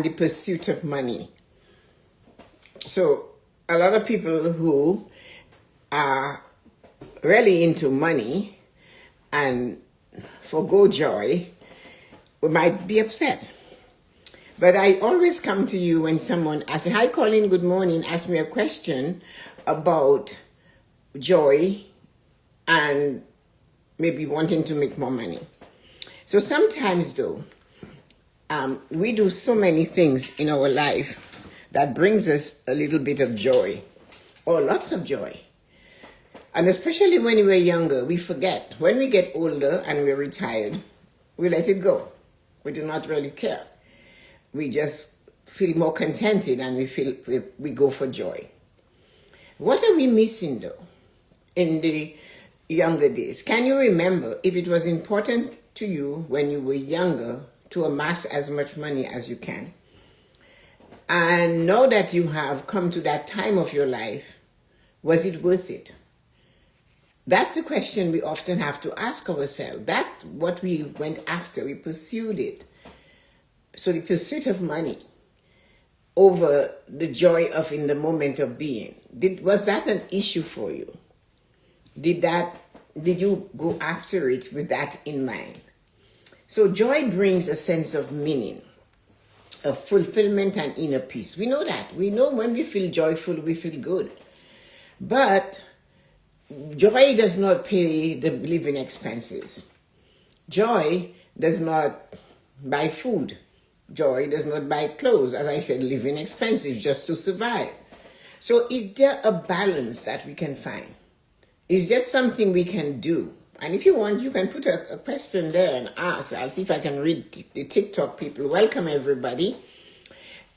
the pursuit of money. So a lot of people who are really into money and forgo joy might be upset. But I always come to you when someone asks, "Hi Colin, good morning," ask me a question about joy and maybe wanting to make more money. So sometimes though, we do so many things in our life that brings us a little bit of joy or lots of joy. And especially when we're younger, we forget. When we get older and we're retired, we let it go. We do not really care. We just feel more contented and we go for joy. What are we missing though in the younger days? Can you remember if it was important to you when you were younger to amass as much money as you can? And now that you have come to that time of your life, was it worth it? That's the question we often have to ask ourselves. That's what we went after. We pursued it. So the pursuit of money over the joy of in the moment of being. Was that an issue for you? Did you go after it with that in mind? So joy brings a sense of meaning, of fulfillment and inner peace. We know that. We know when we feel joyful, we feel good. But joy does not pay the living expenses. Joy does not buy food. Joy does not buy clothes. As I said, living expenses just to survive. So is there a balance that we can find? Is there something we can do? And if you want, you can put a question there and ask. I'll see if I can read the TikTok people. Welcome everybody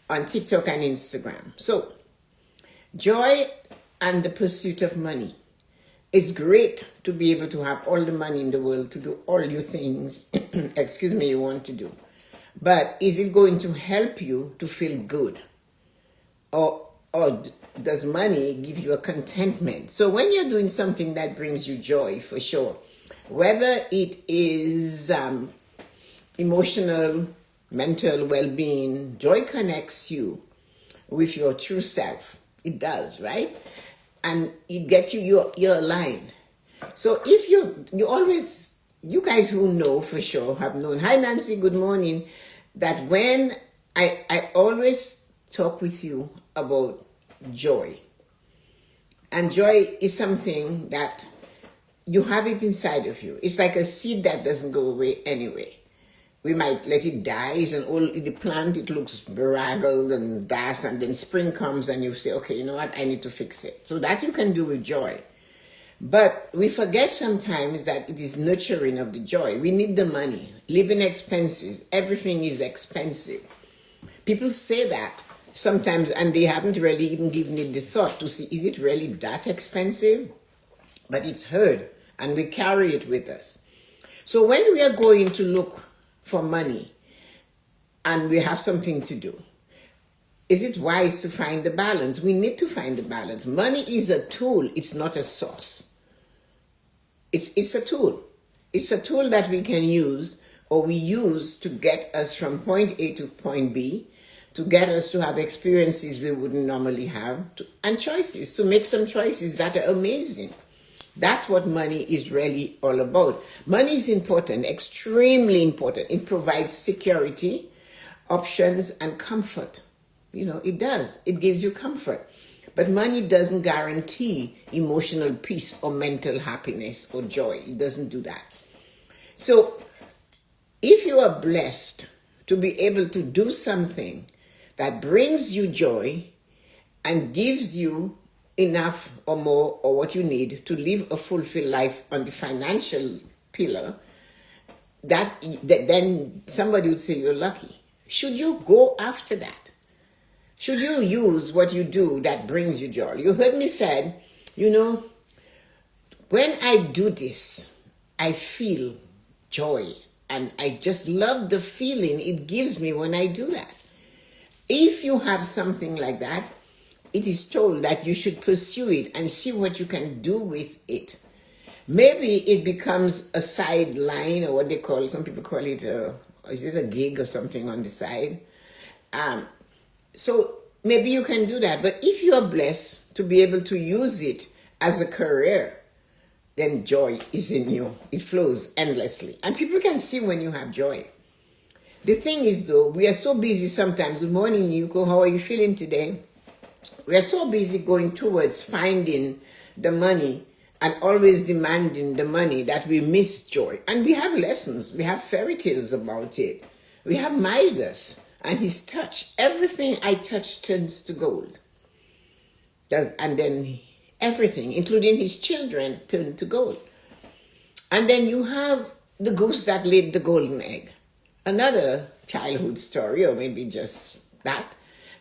on TikTok and Instagram. So, joy and the pursuit of money. It's great to be able to have all the money in the world to do all your things, you want to do. But is it going to help you to feel good? Or does money give you a contentment? So when you're doing something that brings you joy, for sure, whether it is emotional, mental well-being, joy connects you with your true self. It does, right? And it gets you're aligned. So if you guys who know for sure have known, hi Nancy, good morning, that when I always talk with you about joy. And joy is something that you have it inside of you. It's like a seed that doesn't go away anyway. We might let it die. It's an old the plant, it looks bedraggled and that, and then spring comes and you say, okay, you know what, I need to fix it. So that you can do with joy. But we forget sometimes that it is nurturing of the joy. We need the money. Living expenses, everything is expensive. People say that sometimes and they haven't really even given it the thought to see, is it really that expensive? But it's heard and we carry it with us. So when we are going to look for money and we have something to do, is it wise to find the balance? We need to find the balance. Money is a tool. It's not a source. It's a tool. It's a tool that we can use or we use to get us from point A to point B, to get us to have experiences we wouldn't normally have, and choices, to make some choices that are amazing. That's what money is really all about. Money is important, extremely important. It provides security, options, and comfort. You know, it does. It gives you comfort. But money doesn't guarantee emotional peace or mental happiness or joy. It doesn't do that. So, if you are blessed to be able to do something that brings you joy and gives you enough or more or what you need to live a fulfilled life on the financial pillar, then somebody would say you're lucky. Should you go after that? Should you use what you do that brings you joy? You heard me say, when I do this, I feel joy. And I just love the feeling it gives me when I do that. If you have something like that, it is told that you should pursue it and see what you can do with it. Maybe it becomes a sideline or what some people call it, is it a gig or something on the side? So maybe you can do that. But if you are blessed to be able to use it as a career, then joy is in you. It flows endlessly. And people can see when you have joy. The thing is, though, we are so busy sometimes. Good morning, Yuko. How are you feeling today? We are so busy going towards finding the money and always demanding the money that we miss joy. And we have lessons. We have fairy tales about it. We have Midas and his touch. Everything I touch turns to gold. And then everything, including his children, turned to gold. And then you have the goose that laid the golden egg. Another childhood story, or maybe just that.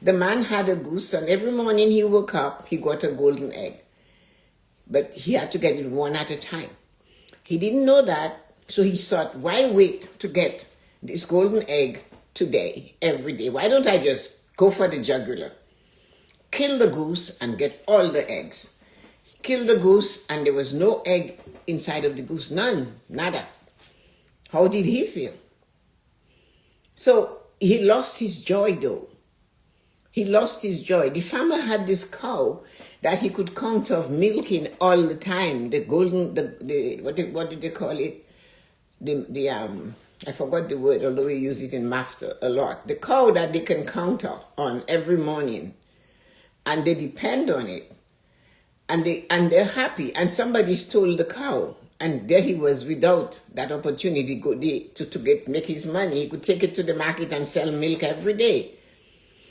The man had a goose, and every morning he woke up, he got a golden egg. But he had to get it one at a time. He didn't know that, so he thought, why wait to get this golden egg today, every day? Why don't I just go for the jugular? Kill the goose and get all the eggs. Kill the goose, and there was no egg inside of the goose. None. Nada. How did he feel? So he lost his joy, though. He lost his joy. The farmer had this cow that he could count of milking all the time. The golden, what did they call it? I forgot the word, although we use it in master a lot. The cow that they can count on every morning, and they depend on it, and they're happy. And somebody stole the cow, and there he was without that opportunity to make his money. He could take it to the market and sell milk every day.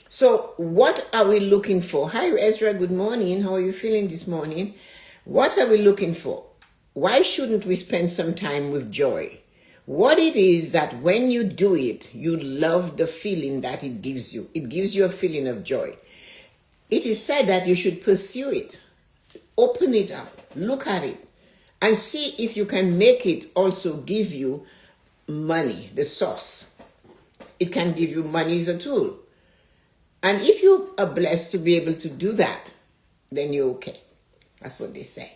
So what are we looking for? Hi, Ezra. Good morning. How are you feeling this morning? What are we looking for? Why shouldn't we spend some time with joy? What it is that when you do it, you love the feeling that it gives you. It gives you a feeling of joy. It is said that you should pursue it. Open it up. Look at it. And see if you can make it also give you money, the source. It can give you money as a tool. And if you are blessed to be able to do that, then you're okay. That's what they say.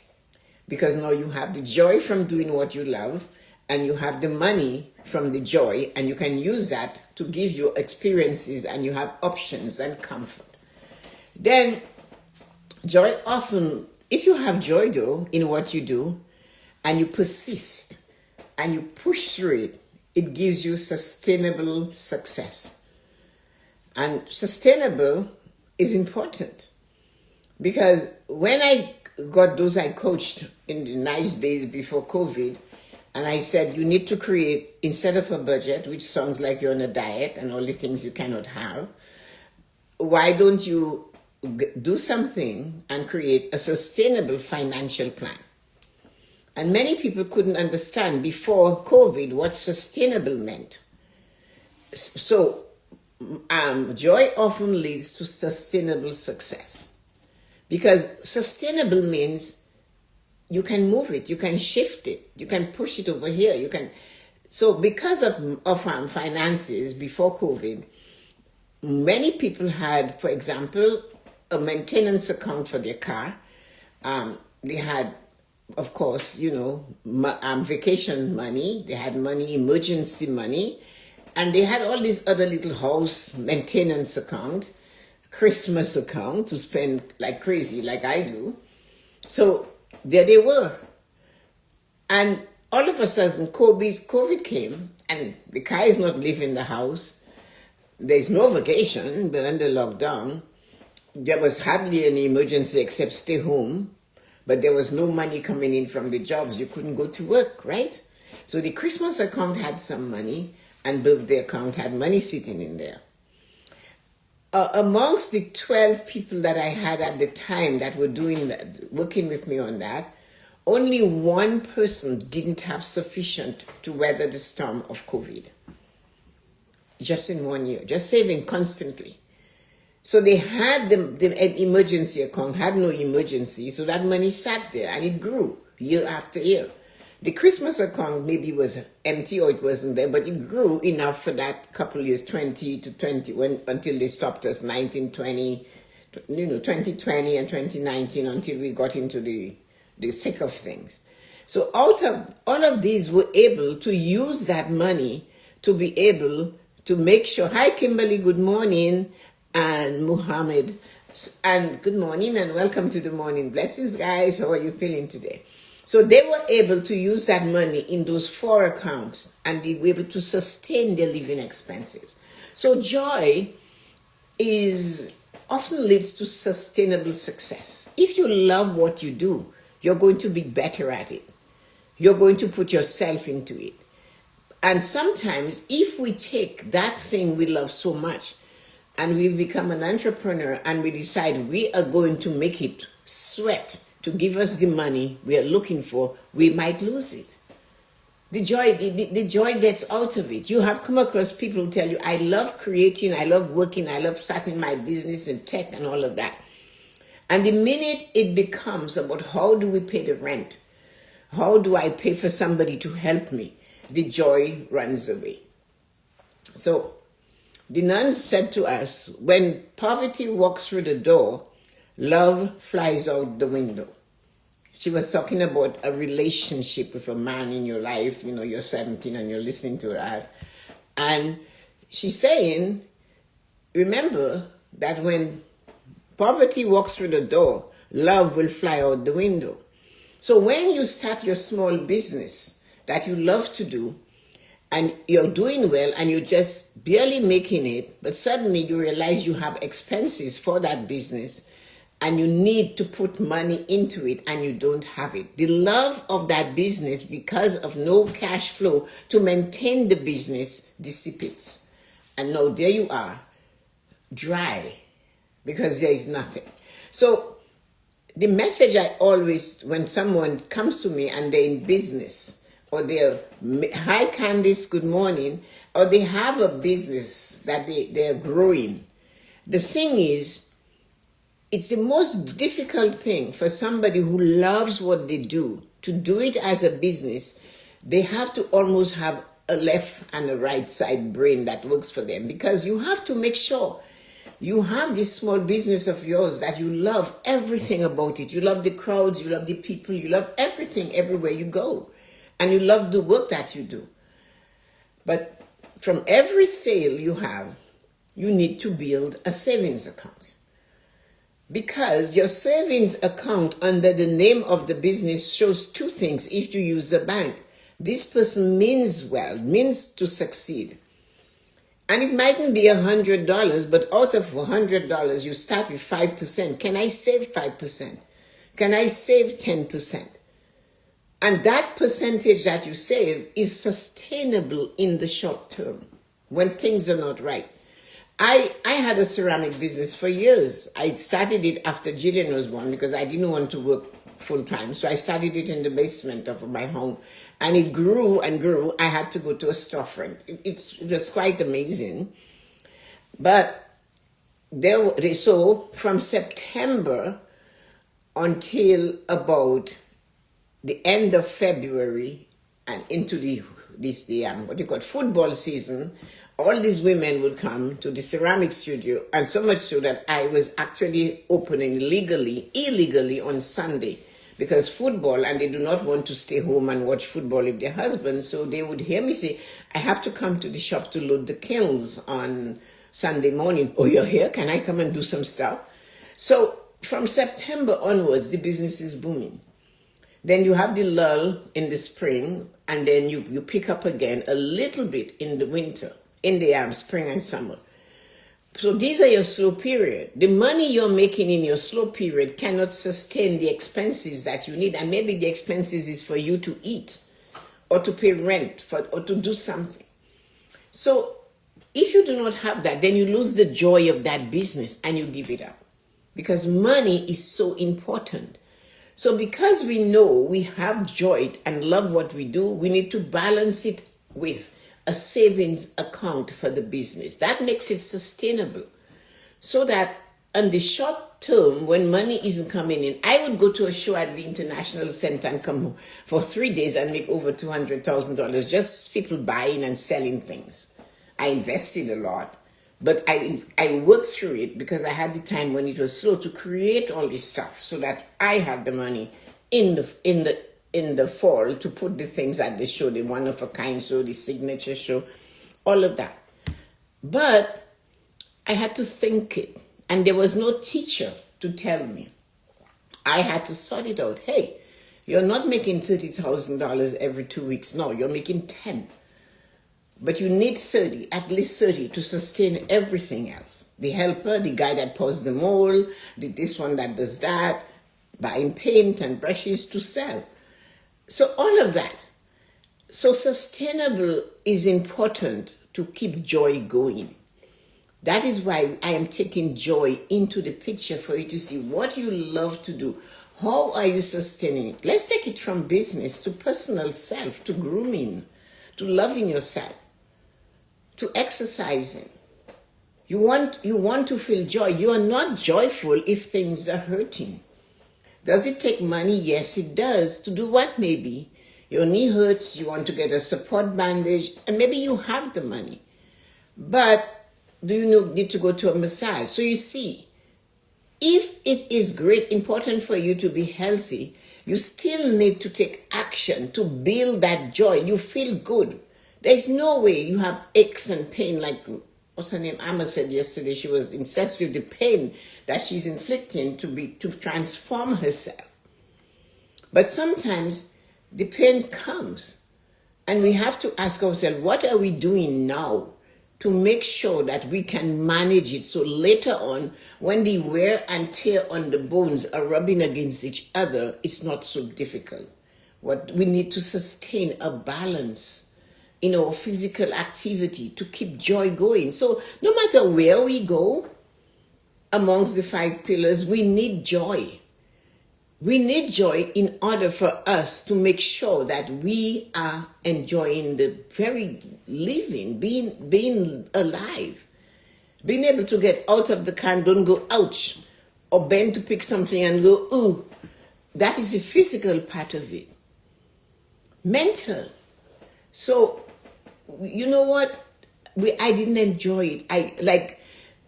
Because now you have the joy from doing what you love, and you have the money from the joy, and you can use that to give you experiences, and you have options and comfort. Then joy often, if you have joy though in what you do, and you persist, and you push through it, it gives you sustainable success. And sustainable is important, because when I got those I coached in the nice days before COVID, and I said, you need to create, instead of a budget, which sounds like you're on a diet and all the things you cannot have, why don't you do something and create a sustainable financial plan? And many people couldn't understand before COVID what sustainable meant. So, joy often leads to sustainable success, because sustainable means you can move it, you can shift it, you can push it over here, you can. So because of finances before COVID, many people had, for example, a maintenance account for their car. They had, of course, vacation money. They had money, emergency money. And they had all these other little house maintenance account, Christmas account to spend like crazy, like I do. So there they were. And all of a sudden, COVID came, and the car is not leaving the house. There's no vacation, but under lockdown, there was hardly any emergency except stay home. But there was no money coming in from the jobs. You couldn't go to work, right? So the Christmas account had some money, and birthday account had money sitting in there. Amongst the 12 people that I had at the time that were doing that, working with me on that, only one person didn't have sufficient to weather the storm of COVID. Just in 1 year, just saving constantly. So they had the emergency account, had no emergency, so that money sat there and it grew year after year. The Christmas account maybe was empty or it wasn't there, but it grew enough for that couple of years, 20 to 21, until they stopped us, 2020 and 2019, until we got into the thick of things. So out of all of these, were able to use that money to be able to make sure. Hi, Kimberly, good morning. And Muhammad, and good morning and welcome to the morning blessings, guys. How are you feeling today? So they were able to use that money in those 4 accounts and they were able to sustain their living expenses. So joy is often leads to sustainable success. If you love what you do, you're going to be better at it. You're going to put yourself into it. And sometimes if we take that thing we love so much and we become an entrepreneur and we decide we are going to make it sweat to give us the money we are looking for, we might lose it. The joy gets out of it. You have come across people who tell you, I love creating, I love working, I love starting my business in tech and all of that. And the minute it becomes about how do we pay the rent, how do I pay for somebody to help me, the joy runs away. So the nuns said to us, when poverty walks through the door, love flies out the window. She was talking about a relationship with a man in your life. You know, you're 17 and you're listening to that. And she's saying, remember that when poverty walks through the door, love will fly out the window. So when you start your small business that you love to do, and you're doing well and you're just barely making it, but suddenly you realize you have expenses for that business and you need to put money into it and you don't have it. The love of that business, because of no cash flow to maintain the business, dissipates. And now there you are, dry, because there is nothing. So the message I always, when someone comes to me and they're in business, or they're, hi Candice, good morning, or they have a business that they're growing. The thing is, it's the most difficult thing for somebody who loves what they do, to do it as a business. They have to almost have a left and a right side brain that works for them, because you have to make sure you have this small business of yours that you love everything about it. You love the crowds, you love the people, you love everything everywhere you go. And you love the work that you do. But from every sale you have, you need to build a savings account. Because your savings account under the name of the business shows 2 things if you use a bank. This person means well, means to succeed. And it mightn't be $100, but out of $100, you start with 5%. Can I save 5%? Can I save 10%? And that percentage that you save is sustainable in the short term when things are not right. I had a ceramic business for years. I started it after Jillian was born because I didn't want to work full time. So I started it in the basement of my home. And it grew and grew. I had to go to a storefront. It was quite amazing. But so from September until about the end of February and into the football season, all these women would come to the ceramic studio, and so much so that I was actually opening illegally on Sunday, because football, and they do not want to stay home and watch football with their husbands, so they would hear me say, I have to come to the shop to load the kilns on Sunday morning. Oh, you're here? Can I come and do some stuff? So from September onwards, the business is booming. Then you have the lull in the spring, and then you pick up again a little bit in the winter, in the spring and summer. So these are your slow period. The money you're making in your slow period cannot sustain the expenses that you need. And maybe the expenses is for you to eat or to pay rent or to do something. So if you do not have that, then you lose the joy of that business and you give it up, because money is so important. So because we know we have joy and love what we do, we need to balance it with a savings account for the business. That makes it sustainable. So that on the short term, when money isn't coming in, I would go to a show at the International Center and come home for 3 days and make over $200,000, just people buying and selling things. I invested a lot. But I worked through it because I had the time when it was slow to create all this stuff, so that I had the money in the fall to put the things at the show, the one of a kind show, the signature show, all of that. But I had to think it, and there was no teacher to tell me. I had to sort it out. Hey, you're not making $30,000 every 2 weeks. No, you're making 10. But you need 30, at least 30, to sustain everything else. The helper, the guy that pours the mold, this one that does that, buying paint and brushes to sell. So all of that. So sustainable is important to keep joy going. That is why I am taking joy into the picture for you to see what you love to do. How are you sustaining it? Let's take it from business to personal self, to grooming, to loving yourself, to exercising. You want to feel joy. You are not joyful if things are hurting. Does it take money? Yes, it does. To do what? Maybe. Your knee hurts, you want to get a support bandage, and maybe you have the money. But do you need to go to a massage? So you see, if it is important for you to be healthy, you still need to take action to build that joy. You feel good. There's no way you have aches and pain like, what's her name? Amma said yesterday she was incensed with the pain that she's inflicting to transform herself. But sometimes the pain comes, and we have to ask ourselves, what are we doing now to make sure that we can manage it so later on, when the wear and tear on the bones are rubbing against each other, it's not so difficult. What we need to sustain a balance in our physical activity to keep joy going. So no matter where we go amongst the 5 pillars, we need joy. We need joy in order for us to make sure that we are enjoying the very living, being alive, being able to get out of the car, don't go ouch, or bend to pick something and go ooh. That is the physical part of it. Mental. So, you know what? I didn't enjoy it.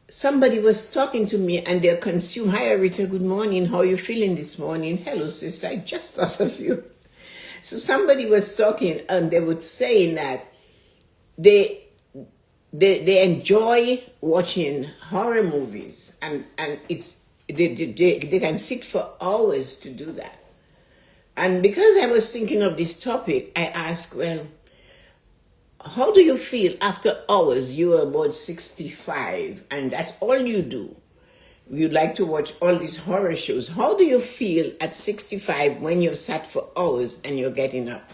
Somebody was talking to me and they're consumed. Hi, Rita, good morning. How are you feeling this morning? Hello, sister. I just thought of you. So somebody was talking and they were saying that they enjoy watching horror movies and they can sit for hours to do that. And because I was thinking of this topic, I asked, well, how do you feel after hours? You are about 65 and that's all you do. You like to watch all these horror shows. How do you feel at 65 when you've sat for hours and you're getting up?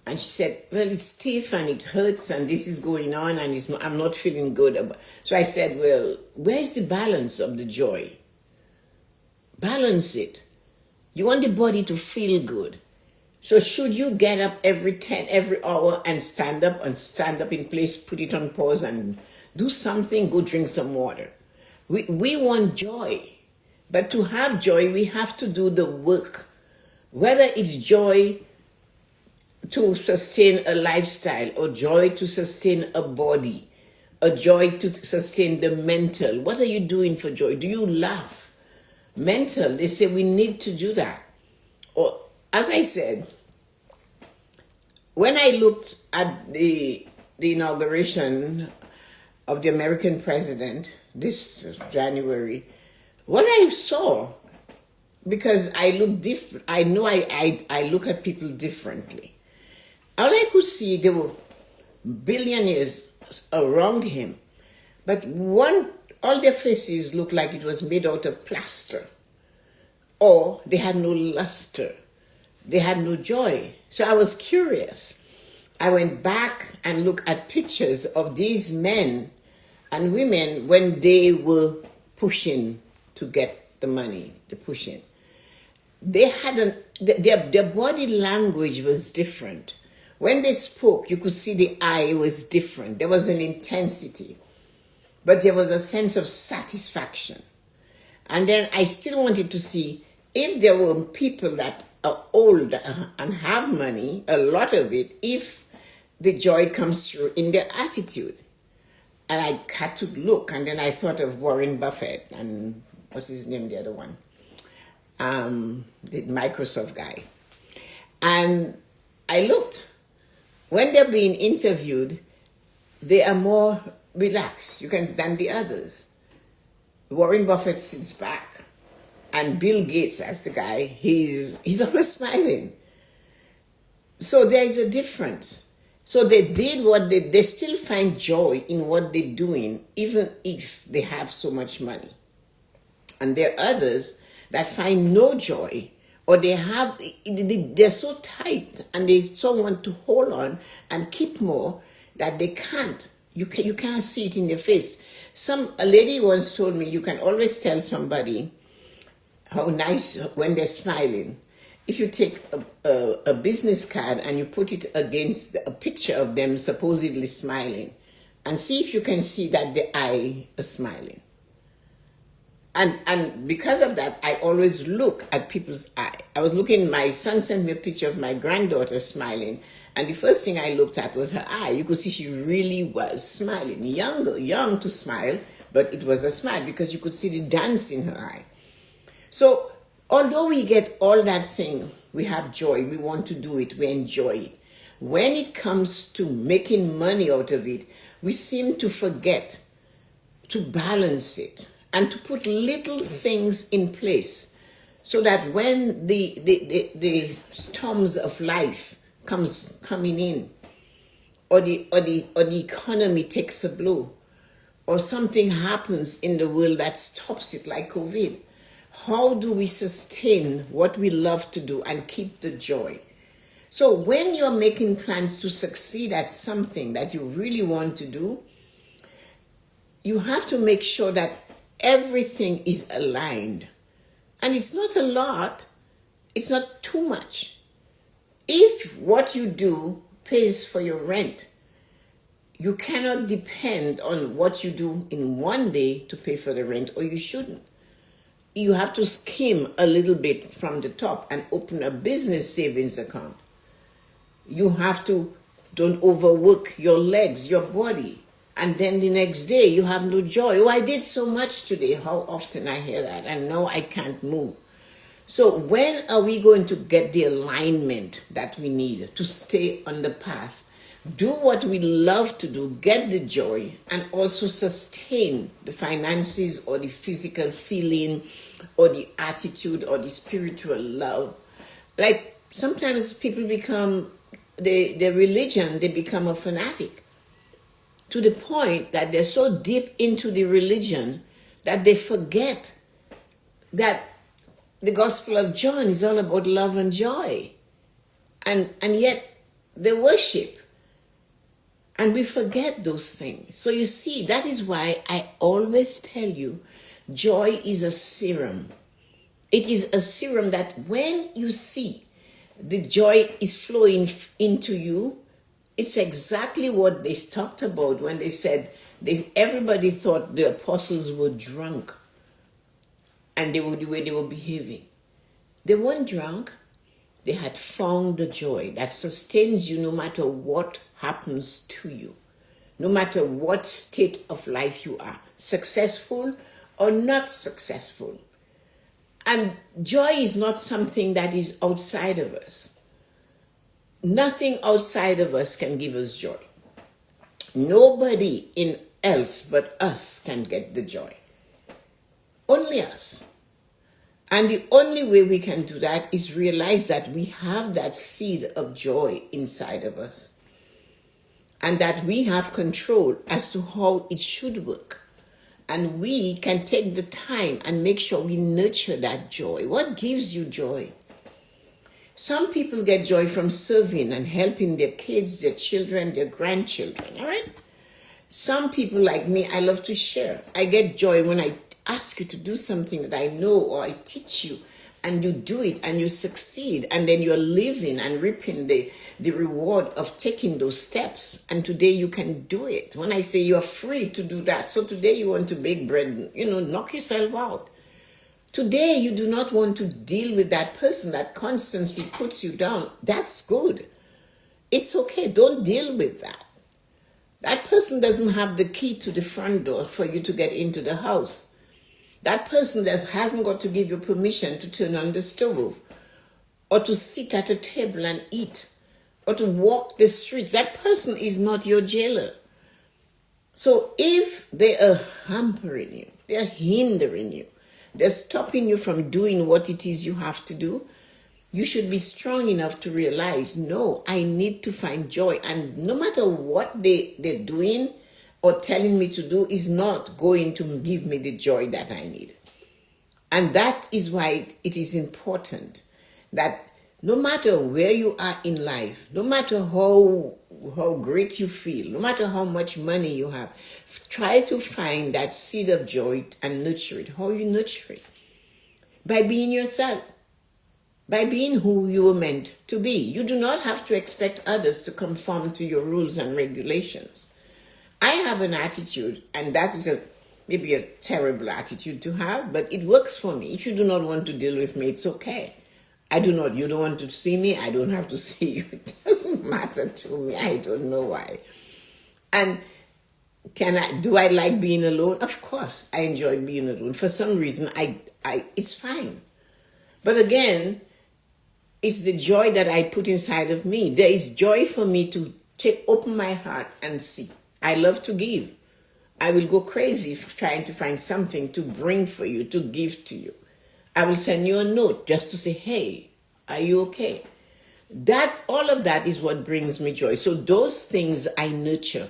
And she said, well, it's stiff and it hurts and this is going on and I'm not feeling good. So I said, well, where's the balance of the joy? Balance it. You want the body to feel good. So should you get up every hour and stand up in place, put it on pause and do something, go drink some water. We want joy. But to have joy, we have to do the work. Whether it's joy to sustain a lifestyle or joy to sustain a body, or joy to sustain the mental. What are you doing for joy? Do you laugh? Mental, they say we need to do that. Or as I said, when I looked at the inauguration of the American president this January, what I saw, because I look different, I know I look at people differently. All I could see, there were billionaires around him, but all their faces looked like it was made out of plaster, or they had no luster. They had no joy. So I was curious. I went back and looked at pictures of these men and women when they were pushing to get the money, the pushing. They had their body language was different. When they spoke, you could see the eye was different. There was an intensity, but there was a sense of satisfaction. And then I still wanted to see if there were people that are old and have money, a lot of it, if the joy comes through in their attitude. And I had to look, and then I thought of Warren Buffett and what's his name, the other one, the Microsoft guy. And I looked. When they're being interviewed, they are more relax. You can than the others. Warren Buffett sits back, and Bill Gates, as the guy, he's always smiling. So there is a difference. So they did what they still find joy in what they're doing, even if they have so much money. And there are others that find no joy, or they're so tight and they so want to hold on and keep more that they can't. You can't see it in their face. A lady once told me, you can always tell somebody how nice when they're smiling. If you take a business card and you put it against a picture of them supposedly smiling, and see if you can see that the eye is smiling. And because of that, I always look at people's eye. I was looking, my son sent me a picture of my granddaughter smiling, and the first thing I looked at was her eye. You could see she really was smiling. Young to smile, but it was a smile because you could see the dance in her eye. So although we get all that thing, we have joy, we want to do it, we enjoy it. When it comes to making money out of it, we seem to forget to balance it and to put little things in place so that when the storms of life coming in, or the economy takes a blow, or something happens in the world that stops it, like COVID, how do we sustain what we love to do and keep the joy? So when you're making plans to succeed at something that you really want to do, you have to make sure that everything is aligned. And it's not a lot, it's not too much. If what you do pays for your rent, you cannot depend on what you do in one day to pay for the rent, or you shouldn't. You have to skim a little bit from the top and open a business savings account. You have to don't overwork your legs, your body. And then the next day you have no joy. Oh, I did so much today. How often I hear that. And now I can't move. So when are we going to get the alignment that we need to stay on the path? Do what we love to do, get the joy, and also sustain the finances or the physical feeling or the attitude or the spiritual love. Like sometimes people become, their religion, they become a fanatic to the point that they're so deep into the religion that they forget that the Gospel of John is all about love and joy. And yet they worship. And we forget those things. So you see, that is why I always tell you, joy is a serum. It is a serum that when you see the joy is flowing into you, it's exactly what they talked about when they said everybody thought the apostles were drunk and the way they were behaving. They weren't drunk. They had found the joy that sustains you no matter what happens to you, no matter what state of life you are, successful or not successful. And joy is not something that is outside of us. Nothing outside of us can give us joy. Nobody else but us can get the joy. Only us. And the only way we can do that is realize that we have that seed of joy inside of us. And that we have control as to how it should work. And we can take the time and make sure we nurture that joy. What gives you joy? Some people get joy from serving and helping their kids, their children, their grandchildren, all right? Some people like me, I love to share. I get joy when I ask you to do something that I know, or I teach you and you do it and you succeed, and then you're living and reaping the reward of taking those steps. And today you can do it. When I say you're free to do that, so today you want to bake bread, knock yourself out. Today you do not want to deal with that person that constantly puts you down. That's good. It's okay. Don't deal with that. That person doesn't have the key to the front door for you to get into the house. That person hasn't got to give you permission to turn on the stove, or to sit at a table and eat, or to walk the streets. That person is not your jailer. So if they are hampering you, they're hindering you, they're stopping you from doing what it is you have to do, you should be strong enough to realize, no, I need to find joy. And no matter what they're doing or telling me to do is not going to give me the joy that I need. And that is why it is important that no matter where you are in life, no matter how great you feel, no matter how much money you have, try to find that seed of joy and nurture it. How you nurture it? By being yourself. By being who you were meant to be. You do not have to expect others to conform to your rules and regulations. I have an attitude, and that is maybe a terrible attitude to have, but it works for me. If you do not want to deal with me, it's okay. You don't want to see me, I don't have to see you. It doesn't matter to me. I don't know why. And do I like being alone? Of course, I enjoy being alone. For some reason, it's fine. But again, it's the joy that I put inside of me. There is joy for me to open my heart and see. I love to give. I will go crazy for trying to find something to bring for you, to give to you. I will send you a note just to say, hey, are you okay? All of that is what brings me joy. So those things I nurture.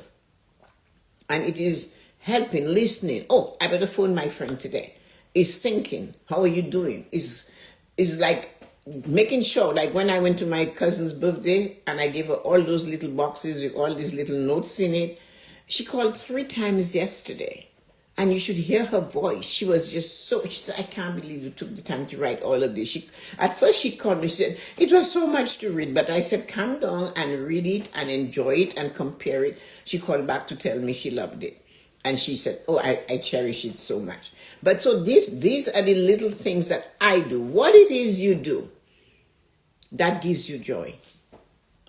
And it is helping, listening. Oh, I better phone my friend today. Is thinking, how are you doing? Is like making sure, like when I went to my cousin's birthday and I gave her all those little boxes with all these little notes in it. She called 3 times yesterday. And you should hear her voice. She was just she said, I can't believe you took the time to write all of this. At first she called me, she said, it was so much to read. But I said, calm down and read it and enjoy it and compare it. She called back to tell me she loved it. And she said, oh, I cherish it so much. But so these are the little things that I do. What it is you do that gives you joy.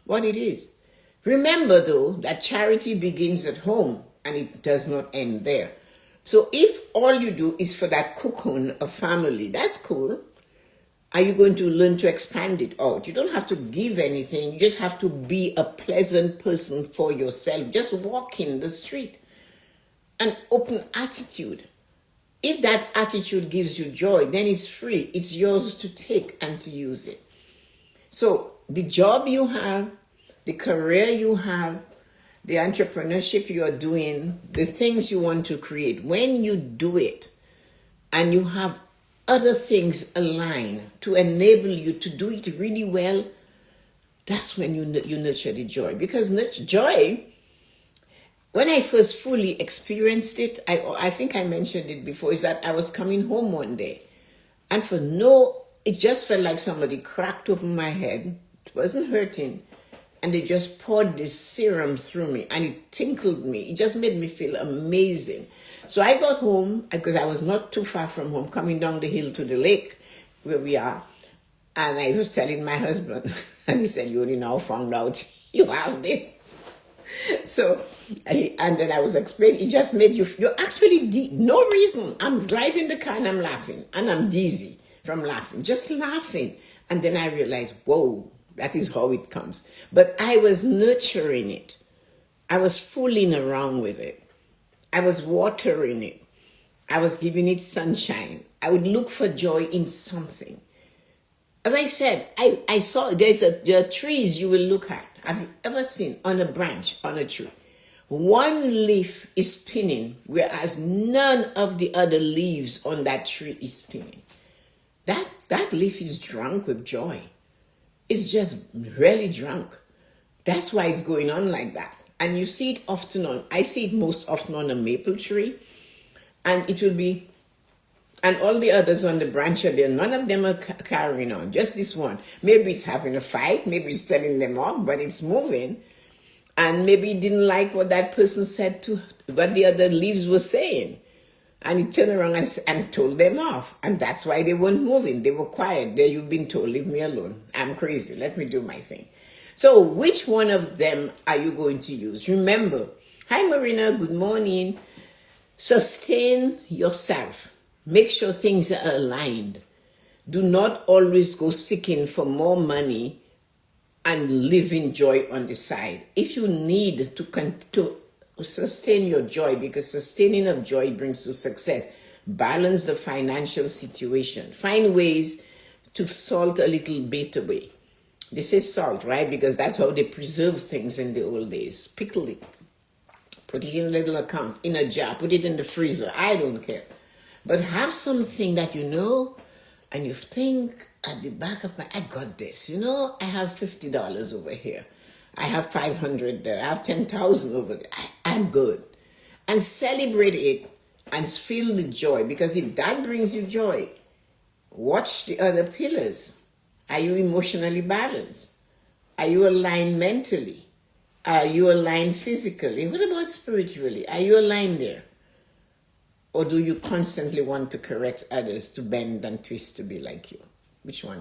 What it is. Remember, though, that charity begins at home and it does not end there. So if all you do is for that cocoon of family, that's cool. Are you going to learn to expand it out? You don't have to give anything. You just have to be a pleasant person for yourself. Just walk in the street. An open attitude. If that attitude gives you joy, then it's free. It's yours to take and to use it. So the job you have, the career you have, the entrepreneurship you are doing, the things you want to create, when you do it and you have other things align to enable you to do it really well, that's when you nurture the joy. Because joy, when I first fully experienced it, I think I mentioned it before, is that I was coming home one day and it just felt like somebody cracked open my head. It wasn't hurting. And they just poured this serum through me and it tinkled me. It just made me feel amazing. So I got home because I was not too far from home, coming down the hill to the lake where we are. And I was telling my husband, and he said, you only now found out you have this. So, and then I was explaining, it just made you're actually, no reason. I'm driving the car and I'm laughing. And I'm dizzy from laughing, just laughing. And then I realized, whoa. That is how it comes. But I was nurturing it. I was fooling around with it. I was watering it. I was giving it sunshine. I would look for joy in something. As I said, I saw there are trees you will look at. Have you ever seen on a branch, on a tree? One leaf is spinning, whereas none of the other leaves on that tree is spinning. That leaf is drunk with joy. It's just really drunk. That's why it's going on like that. And you see it I see it most often on a maple tree. And it will be, and all the others on the branch are there. None of them are carrying on, just this one. Maybe it's having a fight, maybe it's telling them off, but it's moving. And maybe it didn't like what that person said to what the other leaves were saying. And he turned around and told them off. And that's why they weren't moving. They were quiet. There, you've been told, leave me alone. I'm crazy. Let me do my thing. So which one of them are you going to use? Remember, hi Marina, good morning. Sustain yourself. Make sure things are aligned. Do not always go seeking for more money and live in joy on the side. If you need to sustain your joy, because sustaining of joy brings to success. Balance the financial situation. Find ways to salt a little bit away. They say salt, right? Because that's how they preserve things in the old days. Pickle it. Put it in a little account, in a jar. Put it in the freezer. I don't care. But have something that you know, and you think at the back of I got this. I have $50 over here. I have 500 there. I have 10,000 over there. I'm good. And celebrate it and feel the joy. Because if that brings you joy, watch the other pillars. Are you emotionally balanced? Are you aligned mentally? Are you aligned physically? What about spiritually? Are you aligned there? Or do you constantly want to correct others to bend and twist to be like you? Which one?